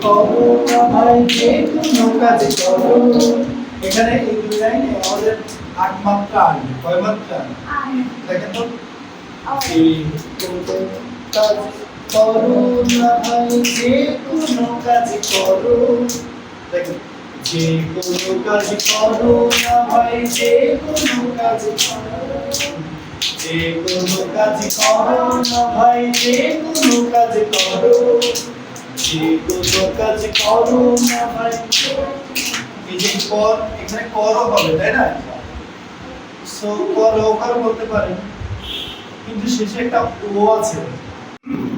করো না ভাই যে কোনো কাজ করো। এখানে এই দুই লাইনে আমাদের ৮ মাত্রা আসবে। কয় মাত্রা? দেখেন তো, যে কোনো কাজ করো না ভাই যে কোনো কাজ করো। দেখেন, যে কোনো কাজ করো না ভাই যে কোনো কাজ করো। যে কোনো কাজ করো না ভাই যে কোনো কাজ করো। যে কোনো কাজ করো না ভাই। এই যে কর, এখানে করো হবে, তাই না? সো করো ওকার বলতে পারেন, কিন্তু শেষে একটা ও আছে,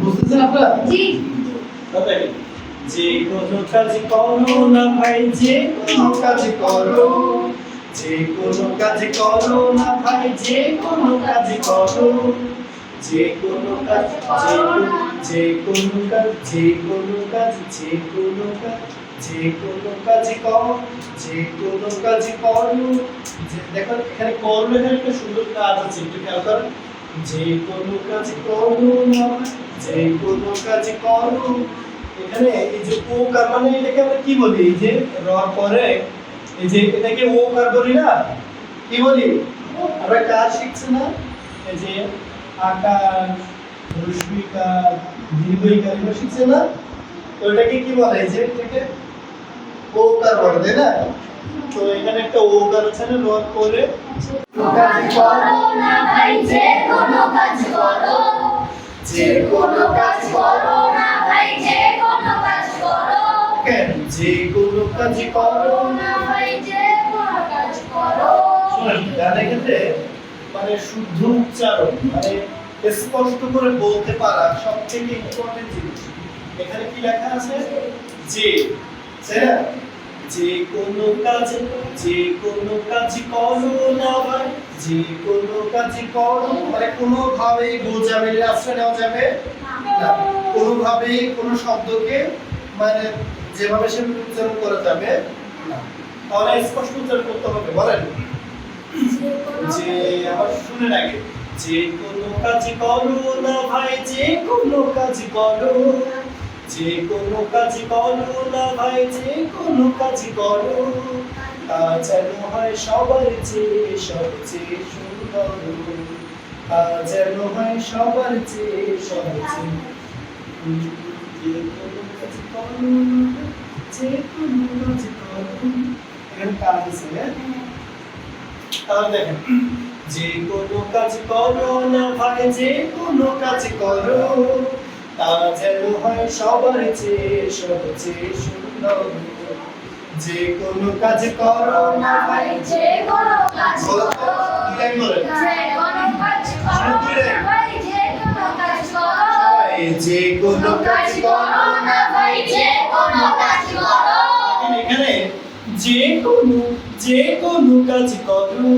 বুঝতেছেন আপনারা? জি তবে যে কোনো কাজ করো না ভাই যে কোনো কাজ করো। যে কোনো কাজ করো না ভাই যে কোনো কাজ করো। যে কোনো কাজ যে কোনো কাজ যে কোনো কাজ যে কোনো কাজ যে কোনো কাজ করো। যে কোনো কাজ করো। দেখো এখানে করো, এখানে একটা সুন্দর কাজ আছে, একটু খেয়াল করেন। যে কোনো কাজ করো না যে কোনো কাজ করো। এখানে এই যে ও কার মানে এটাকে আমরা কি বলি? এই যে র পরে এই যে এটাকে ও কার বলি না, কি বলি? আমরা কাজ শিখছি না, এই যে আকার, রশ্মিকার, দীর্ঘইকার এগুলো শিখছি না, তো এটাকে কি বলে? এই যে এটাকে ও কার বলে, তাই না? তো এখানে একটা ও কার আছে না, র পরে কাজ করো না ভাই যে কোনো কাজ করো। যে কোনো কাজ করো না ভাই যে কোনো কাজ করো। কেন যে কোনো কাজ করো না ভাই যে কোনো কাজ করো। শুনেন, গানের ক্ষেত্রে মানে শুদ্ধ উচ্চারণ, মানে স্পষ্ট করে বলতে পারা সবথেকে ইম্পর্টেন্ট জিনিস। এখানে কি লেখা আছে? যে, তাই না? যে কোনো কাজ করো না ভাই যে কোনো কাজ করো, মানে কোনোভাবে গোজামিল আশ্রয় নেওয়া যাবে না, কোনোভাবেই কোনো শব্দকে মানে যেভাবে সেভাবে উচ্চারণ করা যাবে না। তাহলে স্পষ্ট উচ্চারণ করতে হবে। বলেন, যে আবার শুনে আগে, যে কোনো কাজ করো না ভাই যে কোনো কাজ করো। যে কোনো কাজ করো না ভাই যে কোনো কাজ করো। তা যেন হয় সবার চেয়ে সবচেয়ে সুন্দর। তা যেন হয় সবার চেয়ে সবচেয়ে। যে কোনো কাজ করো যে কোনো কাজ করো। এখানে কাজ আছে, হ্যাঁ? তাহলে দেখেন, যে কোনো কাজ করো না ভাই যে কোনো কাজ করো। তা যেন হয় সবার চেয়ে সবচেয়ে সুন্দর। যে কোনো কাজ করো না ভাই যে কোনো কাজ করো। কি লাইন বলেন? যে কোনো কাজ করো না ভাই যে কোনো কাজ করো। যে কোনো কাজ করো না ভাই যে কোনো কাজ করো। এখানে যে কোনো কাজ করো।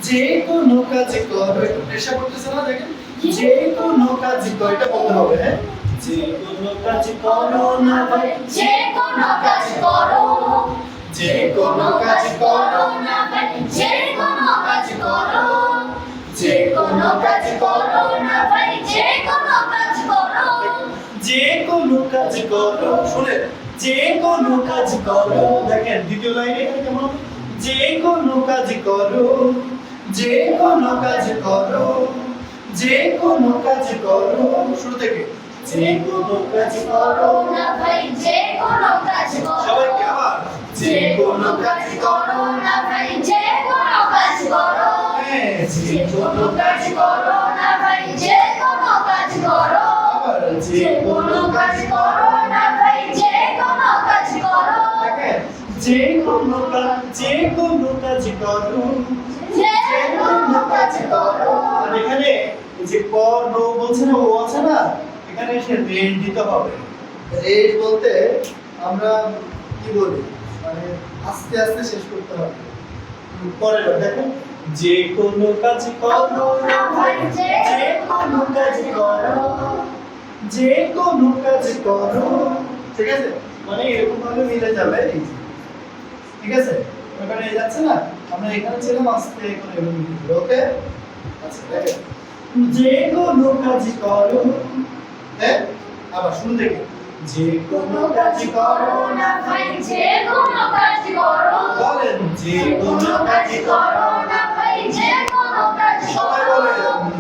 যে কোনো কাজ করো, একটু প্রেশার করতেছে না? দেখেন, যে কোনো কাজ করো, এটা বলতে হবে, হ্যাঁ? যে কোনো কাজ করো না ভাই যে কোনো কাজ করো। যে কোনো কাজ করো না ভাই যে কোনো কাজ করো। যে কোনো কাজ করো না ভাই যে কোনো কাজ করো। যে কোনো কাজ করো। শুনেন, যে কোনো কাজ করো। দেখেন দ্বিতীয় লাইনে এখানে কেমন হবে? যে কোনো কাজ করো। যে কোনো কাজ করো। যে কোনো কাজ করো। শুরু থেকে যে কোনো কাজ করো না ভাই যে কোনো কাজ করো। সবাইকে আবার যে কোনো কাজ করো না ভাই যে কোনো কাজ করো। হ্যাঁ, যে কোনো কাজ করো না ভাই যে কোনো কাজ করো। আবার যে কোনো কাজ করো না ভাই যে কোনো কাজ করো। দেখেন, যে কোনো কাজ করো। যে কোনো কাজ করো। আর এখানে এই যে কর নো বলছে না, ও আছে না, এখানে এসে রেট দিতে হবে। রেট বলতে আমরা কি বলি, মানে আস্তে আস্তে শেষ করতে হবে। পরে দেখেন, যে কোনো কাজ করো না ভাই যে কোনো কাজ করো। যে কোনো কাজ করো, ঠিক আছে? মানে এরকম ভাবে মিলে যাবে, এই যে, ঠিক আছে? ওখানে যাচ্ছে না, আমরা এখানে ছিলাম, আস্তে করে এভাবে মিলে, ওকে? আচ্ছা দেখেন, যে কোনো কাজ করো, হ্যাঁ? আবার শুরু থেকে যে কোনো কাজ করো না ভাই যে কোনো কাজ করো বলেন যে কোনো কাজ করো